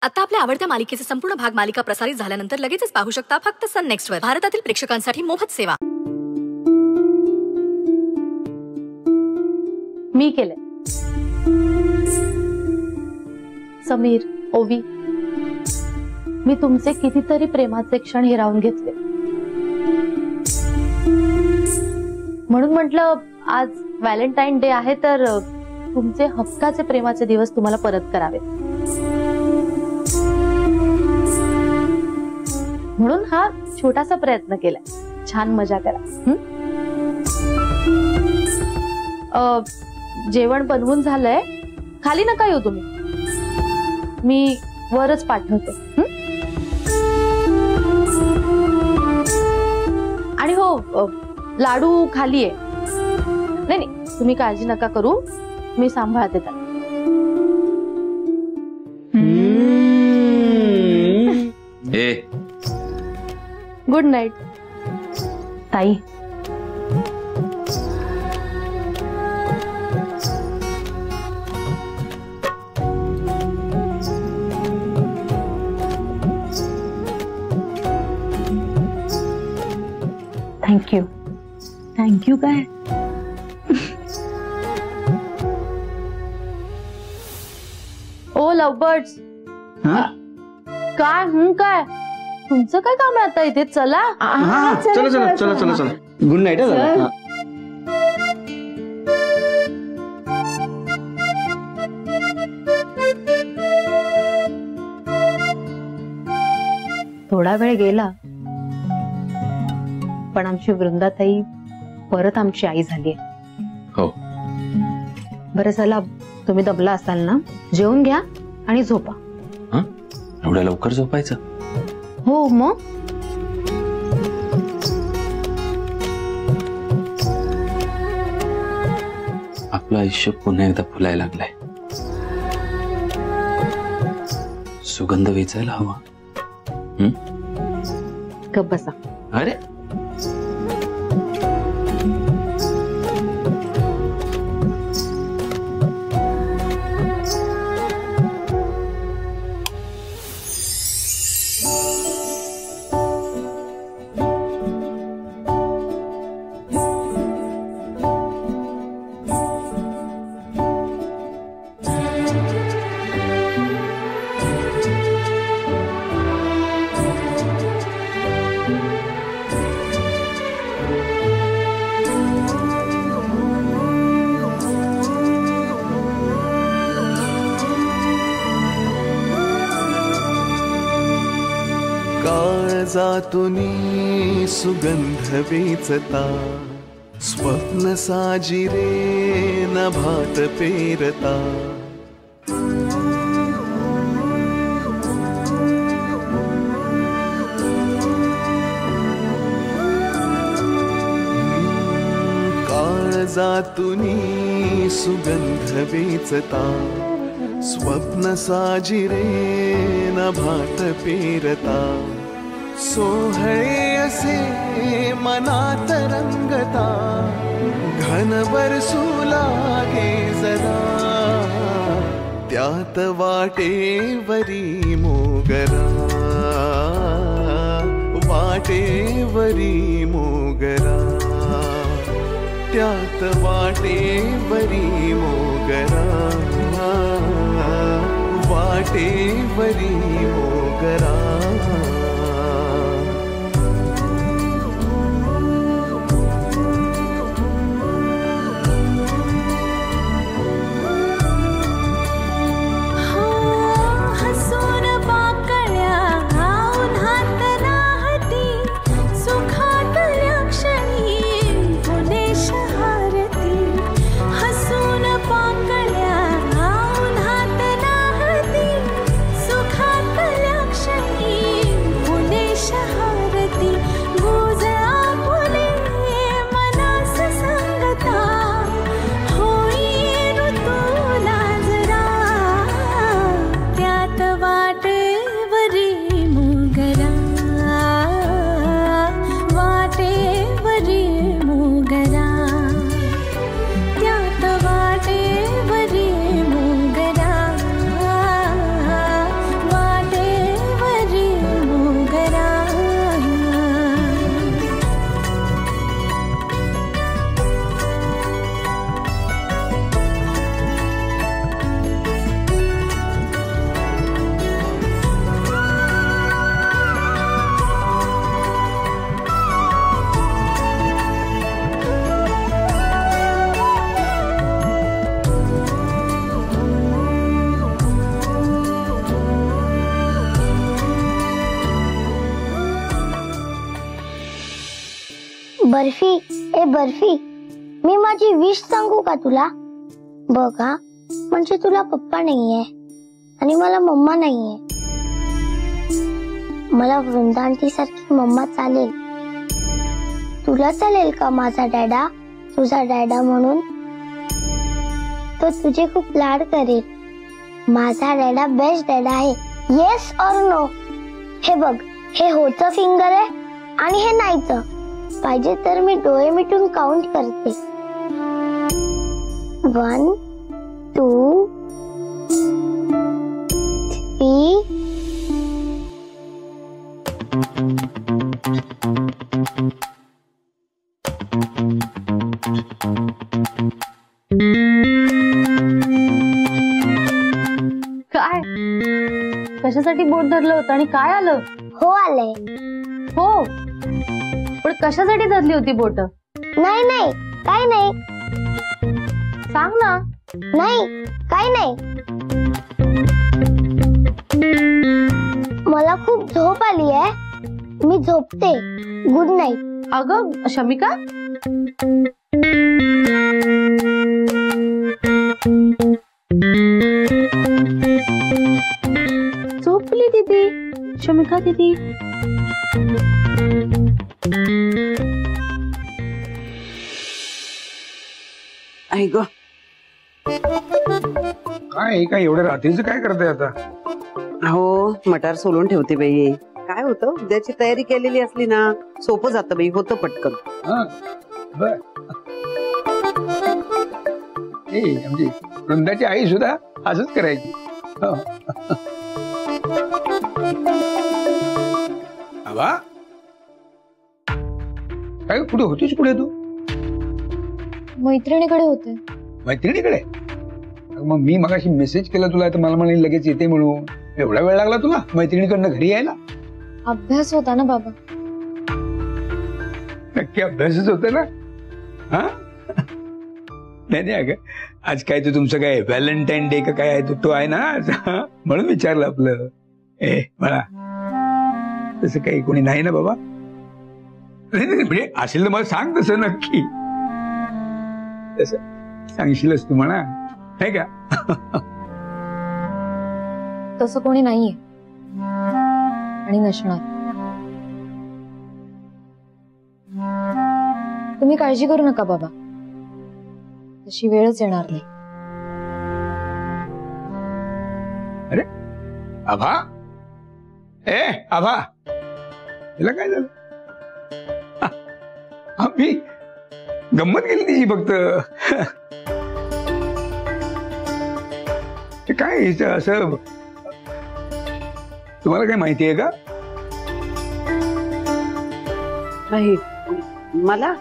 आता आपल्या आवडत्या मालिकेचे संपूर्ण भाग मालिका प्रसारित झाल्यानंतर लगेचच पाहू शकता फक्त सन नेक्स्ट वर. भारतातील प्रेक्षकांसाठी मोफत सेवा. मी केले. समीर, ओवी, मी तुमचे कितीतरी प्रेमाचे क्षण हिरावून घेतले. म्हणून म्हटलं आज व्हॅलेंटाईन डे आहे तर तुमचे हक्काचे प्रेमाचे दिवस तुम्हाला परत करावे. म्हणून हा छोटासा प्रयत्न केलाय. छान मजा करा. जेवण बनवून झालंय, खाली नका येऊ तुम्ही, मी वरच पाठवते. आणि हो, लाडू खाली आहे. नाही तुम्ही काळजी नका करू, मी सांभाळते त्याला. गुड नाईट ताई. थँक्यू. थँक्यू काय? ओ लवबर्ड्स, काय काय तुमचं काय काम आहे आता इथे? चला. चला चला चला चला चला. Good night. थोडा वेळ गेला पण आमची वृंदाताई परत आमची आई झाली. हो. बरं चला, तुम्ही दबला असाल ना, जेवून घ्या आणि झोपा. एवढ्या लवकर झोपायचं? हो मग. आपलं आयुष्य पुन्हा एकदा फुलायला लागलंय. सुगंध वेचायला हवा. गप्प बसा. अरे काळजातूनी सुगंध वेचता, स्वप्न साजिरे नभात पेरता. काळजातूनी सुगंध वेचता, स्वप्न साजिरे नभात पेरता. सोहळे असे मनात रंगता, घनभर सुलागे जरा. त्यात वाटेवरी मोगरा, वाटेवरी मोगरा. त्यात वाटेवरी मोगरा, वाटेवरी मोगरा. सुखात लक्ष्मी बर्फी, ए बर्फी, मी माझी विश सांगू का तुला? बघा, म्हणजे तुला पप्पा नाहीये आणि मला मम्मा नाहीये. मला वृंदा आंटी सारखी मम्मा चालेल. तुला चालेल का माझा डॅडा, तुझा डॅडा म्हणून? तो तुझे खूप लाड करेल. माझा डॅडा बेस्ट डॅडा आहे. येस और नो? हे बघ, हे होचं फिंगर आहे आणि हे नाहीचं. पाहिजे तर मी डोळे मिटून काउंट करते. 1 2 3. काय कशासाठी बोट धरलं होतं आणि काय आलं? हो आलंय. हो, पण कशासाठी धरली होती बोट? नाही नाही, काय नाही. सांग ना. नाही, काय नाही. मला खूप झोप आली आहे. मी झोपते. Good night. अगं शमिका, झोपली दीदी. शमिका दीदी, आई ग, काय एवढ्या रात्रीचं काय करताय आता? हो मटार सोलून ठेवते बाई. काय होतं, उद्याची तयारी केलेली असली ना सोपं जातं बाई, होतं पटकन. बर. म्हणजे वृंदाची आई सुद्धा असंच करायची. आबा, काय कुठे होतीस? कुठे तू? मैत्रिणीकडे होते. मैत्रिणीकडे? मग मी मगाशी मेसेज केला तुला, तर मला म्हणाली लगेच येते म्हणून. एवढा वेळ लागला तुला मैत्रिणीकडनं घरी यायला? अभ्यास होता ना बाबा. नक्की अभ्यासच होता ना? हा, नाही अगं, आज काय तो तुमचं काय व्हॅलेंटाईन डे का काय आहे तो आहे ना आज, म्हणून विचारलं आपलं. मला तसं काही कोणी नाही ना बाबा? म्हणजे असेल तर मला सांग तसं नक्की. तसं सांगशीलच तू म्हणा, नाही का? तसं कोणी नाहीये आणि नसणार. तुम्ही काळजी करू नका बाबा, तशी वेळच येणार नाही. अरे आभा, आभा, तिला काय झालं? मी गंमत केली तिची फक्त. काय असं तुम्हाला काय माहिती आहे का? नाही मला,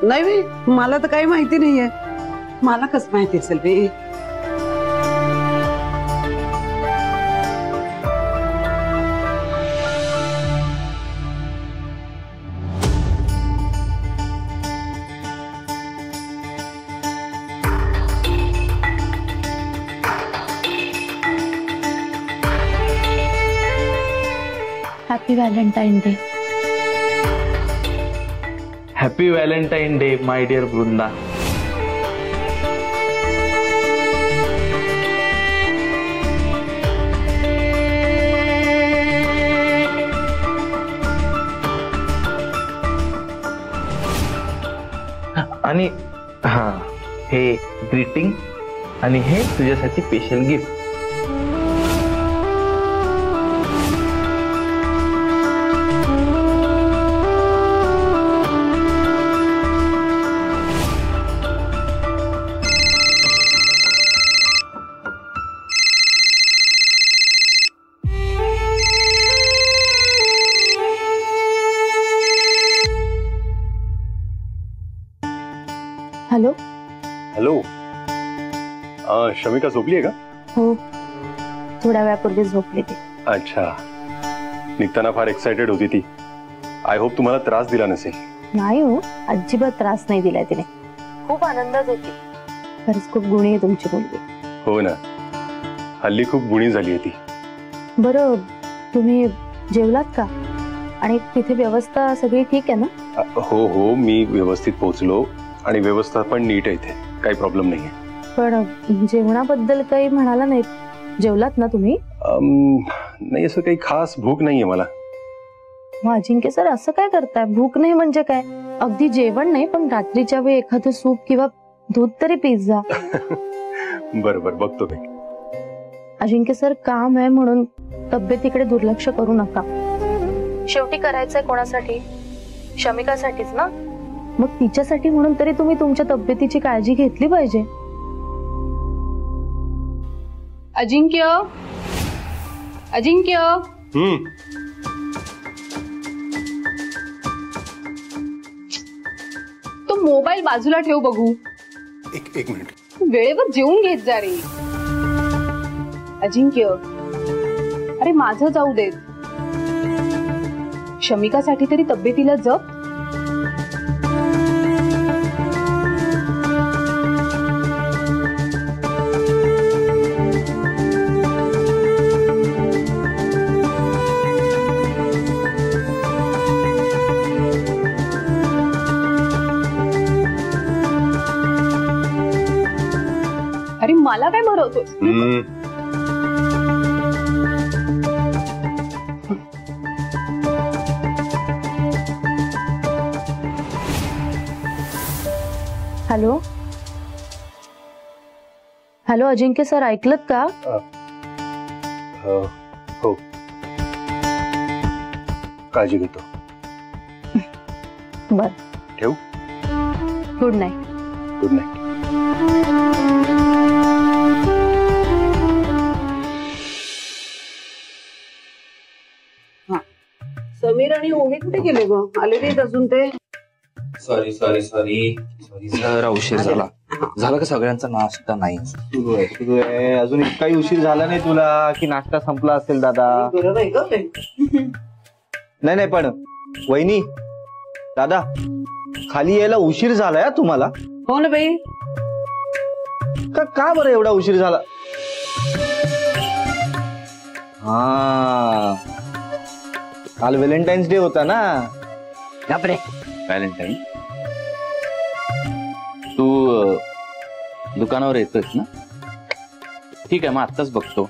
नाही बाई, मला तर काही माहिती नाहीये. मला कसं माहिती असेल बाई? Happy Valentine day. Happy Valentine day my dear Vrinda. आणि हा, हे ग्रीटिंग आणि हे तुझ्यासाठी special gift. Hello. Hello, Shamika झोपली आहे का? हो, थोड्या वेळापूर्वी झोपली ती. अच्छा, निघताना फार एक्साइटेड होती ती. आय होप तुम्हाला त्रास दिला नसेल. नाही हो, अजिबात त्रास नाही दिलाय तिने. खूप आनंदात होती. खरंच खूप गुणी आहे तुमची मुलगी. हो ना, हल्ली खूप गुणी झाली आहे ती. बरं, तुम्ही जेवलात का? आणि तिथे व्यवस्था सगळी ठीक आहे ना? हो हो, मी व्यवस्थित पोहोचलो आणि व्यवस्था पण नीट आहे इथे, काही प्रॉब्लेम नाहीये. पण जेवणाबद्दल काही म्हणाला नाहीत, जेवलात ना तुम्ही? नाही, असं काही खास भूक नाहीये मला. मग अजिंक्य सर असं काय करताय? भूक नाही म्हणजे काय? अगदी जेवण नाही, पण रात्रीच्या वेळी एखादं सूप किंवा दूध तरी पिझ्झा. बरोबर, बघतो मी. अजिंक्य सर, काम आहे म्हणून तब्येतीकडे दुर्लक्ष करू नका. शेवटी करायचंय कोणासाठी? शमिकासाठीच ना. मग तिच्यासाठी म्हणून तरी तुम्ही तुमच्या तब्येतीची काळजी घेतली पाहिजे. अजिंक्य, अजिंक्य, तो मोबाईल बाजूला ठेव बघू. एक मिनिट. वेळेवर जेवून घेत जा रे. अजिंक्य, अरे माझं जाऊ देत, शमिकासाठी तरी तब्येतीला जप. अरे मला काय भरवतोस? हॅलो हॅलो, अजिंक्य सर ऐकलत का? हो, काळजी घेतो. बर, ठेवू. Good night. Good night. Sameer आणि ओमी कुठे गेले ग? आले नाहीत अजून ते? सॉरी सॉरी सॉरी सॉरी, जरा उशीर झाला. झाला का सगळ्यांचा नाश्ता? नाही सुरू आहे. अजून काही उशीर झाला नाही तुला की नाश्ता संपला असेल दादा? नाही नाही, पण वहिनी दादा, खाली यायला उशीर झालाय तुम्हाला. हो ना बाई. का बरं एवढा उशीर झाला? हा, काल व्हॅलेंटाईन्स डे होता ना. बापरे, व्हॅलेंटाईन? तू दुकानावर येतोय ना? ठीक आहे, मग आत्ताच बघतो.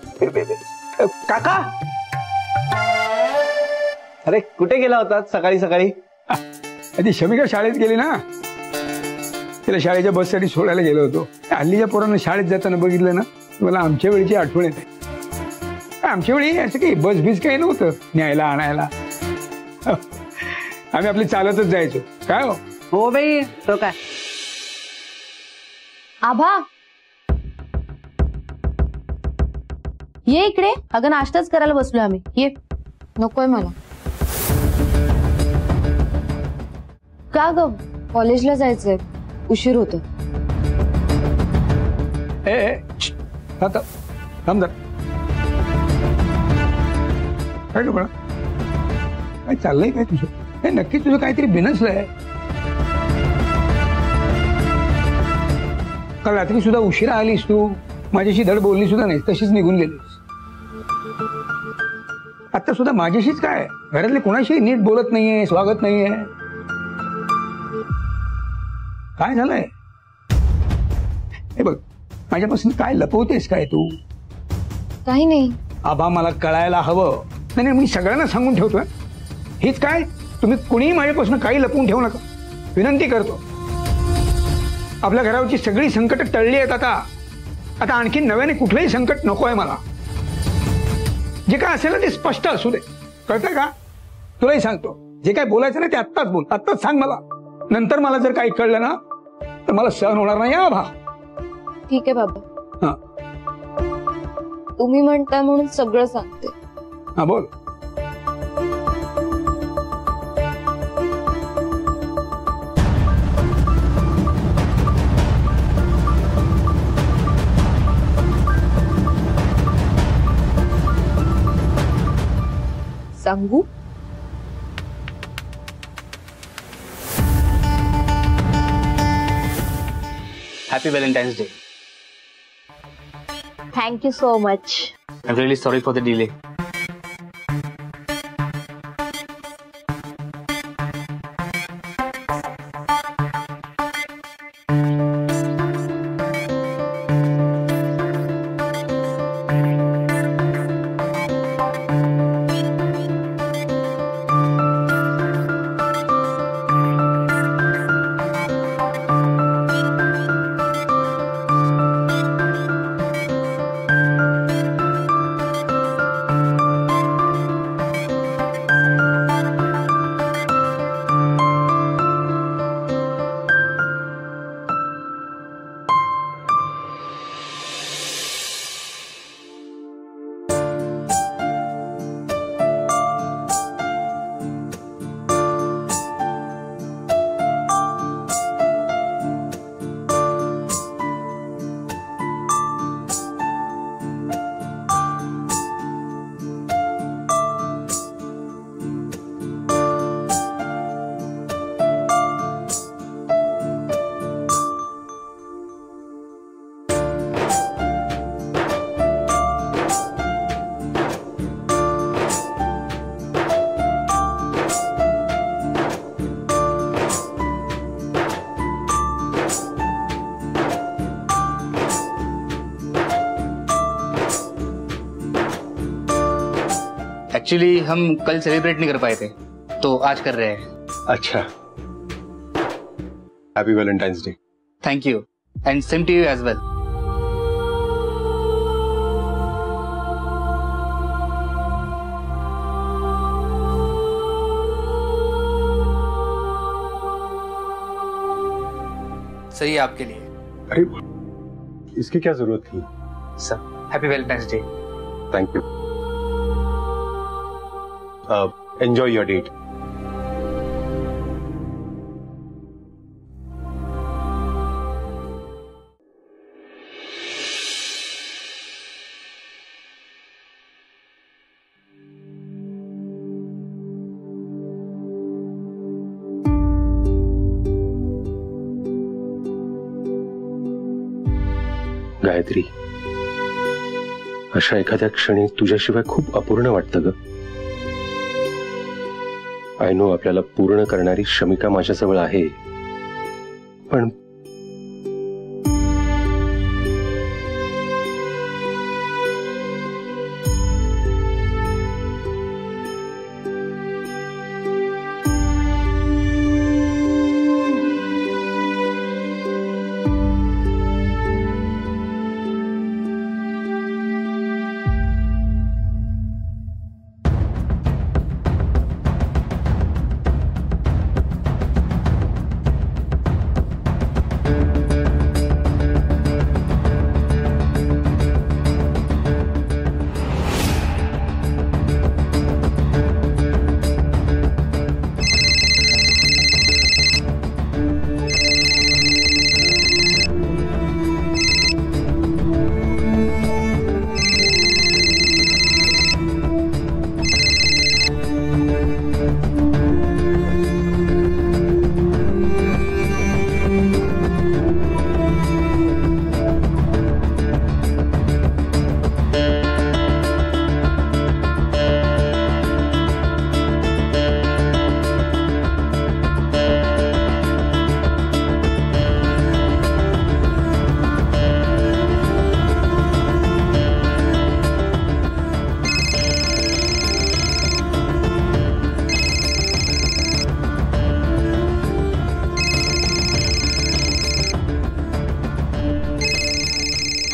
काका, अरे कुठे गेला होता सकाळी सकाळी? ती शमिका शाळेत गेली ना, तिला शाळेच्या बससाठी सोडायला गेलो होतो. हल्लीच्या पोरांना शाळेत जाताना बघितलं ना, मला आमच्या वेळीची आठवण येते. आमच्या वेळी असं काही बस बीस काही नव्हतं न्यायला आणायला. आम्ही आपली चालतच जायचो. काय हो? हो बाई, तो काय. आभा, ये इकडे. अगं नाश्ताच करायला बसलोय आम्ही. ये. नकोय मला. का ग? कॉलेजला जायचंय, उशीर होतो. थांब जरा. काय ग बाळा, काय चाललंय काय तुझं? हे नक्की तुझं काहीतरी बिनसलंय. काल रात्री सुद्धा उशिरा आलीस तू, माझ्याशी धड बोलली सुद्धा नाही, तशीच निघून गेलीस. आता सुद्धा माझ्याशीच काय, घरातले कोणाशी नीट बोलत नाहीये, स्वागत नाहीये. काय झालंय? हे बघ, माझ्यापासून काय लपवतेस काय तू? काही नाही. आबा, मला कळायला हवं. नाही, मी सगळ्यांना सांगून ठेवतोय. हेच काय, तुम्ही कुणीही माझ्यापासून काही लपवून ठेवू नका, विनंती करतो. आपल्या घरावरची सगळी संकट टळली आहेत. आता आणखी नव्याने कुठलंही संकट नको आहे मला. जे काय असेल ना ते स्पष्ट असू दे, कळतंय का? तुलाही सांगतो, जे काय बोलायचं ना ते आत्ताच बोल, आत्ताच सांग मला. नंतर मला जर काही कळलं ना तर मला सहन होणार नाही. आभा, ठीक आहे बाबा. तुम्ही म्हणताय म्हणून सगळं सांगते. हा, बोल. सांगू? Happy Valentine's Day. Thank you so much. I'm really sorry for the delay. Actually हम कल सेलिब्रेट नहीं कर पाए थे, तो आज कर रहे हैं। अच्छा, happy Valentine's day. Thank you and same to you as well. सही है आपके लिए। अरे इसकी क्या जरूरत थी? Sir, happy Valentine's day. Thank you. Enjoy your date. Gayatri, अशा एखाद्या क्षणी तुझ्याशिवाय खूप अपूर्ण वाटतं ग. आय नो आपल्याला पूर्ण करणारी शमिका माझ्याजवळ आहे, पण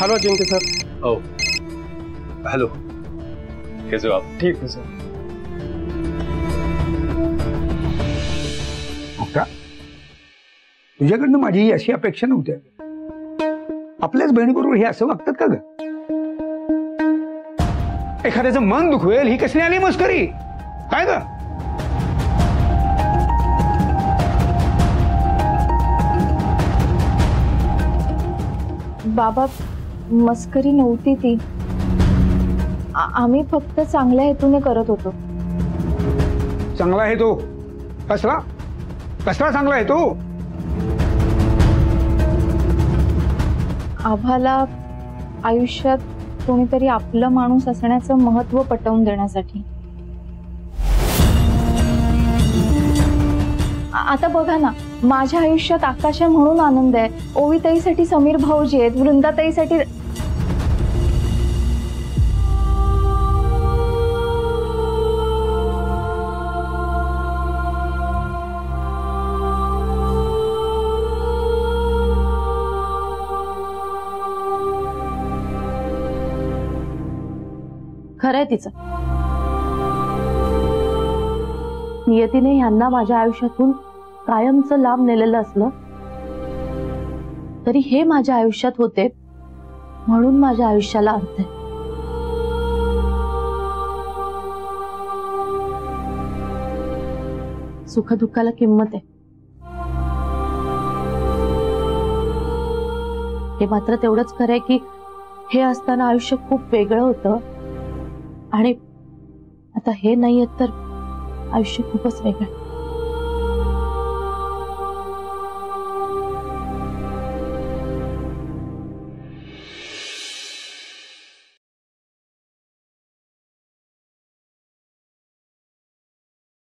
हेलो अजिंक्य सर। ओ हेलो, कैसे हो आप? ठीक है सर। मुक्ता, तुझ्याकडनं माझी अशी अपेक्षा नव्हती. आपल्याच बहिणीबरोबर हे असं वागतात का ग? एखाद्याचं मन दुखवेल ही कसली आली मस्करी काय ग? बाबा, मस्करी नव्हती ती. आम्ही फक्त चांगल्या हेतूने करत होतो. चांगला आहे तो? कसला कसला चांगला आहे तो? आम्हाला आयुष्यात कोणीतरी आपलं माणूस असण्याचं महत्त्व पटवून देण्यासाठी. आता बघा ना, माझ्या आयुष्यात आकाश आहे म्हणून आनंद आहे, ओवीताईसाठी समीर भाऊजी आहेत, वृंदाताईसाठी खरंय तिचं. नियतीने ह्यांना माझ्या आयुष्यातून कायमचं लांब नेलेलं असलं तरी हे माझ्या आयुष्यात होते म्हणून माझ्या आयुष्याला अर्थ आहे. सुखदुःखाला किंमत आहे. हे मात्र तेवढंच खरंय की हे असताना आयुष्य खूप वेगळं होतं आणि आता हे नाहीये तर आयुष्य खूपच वेगळं.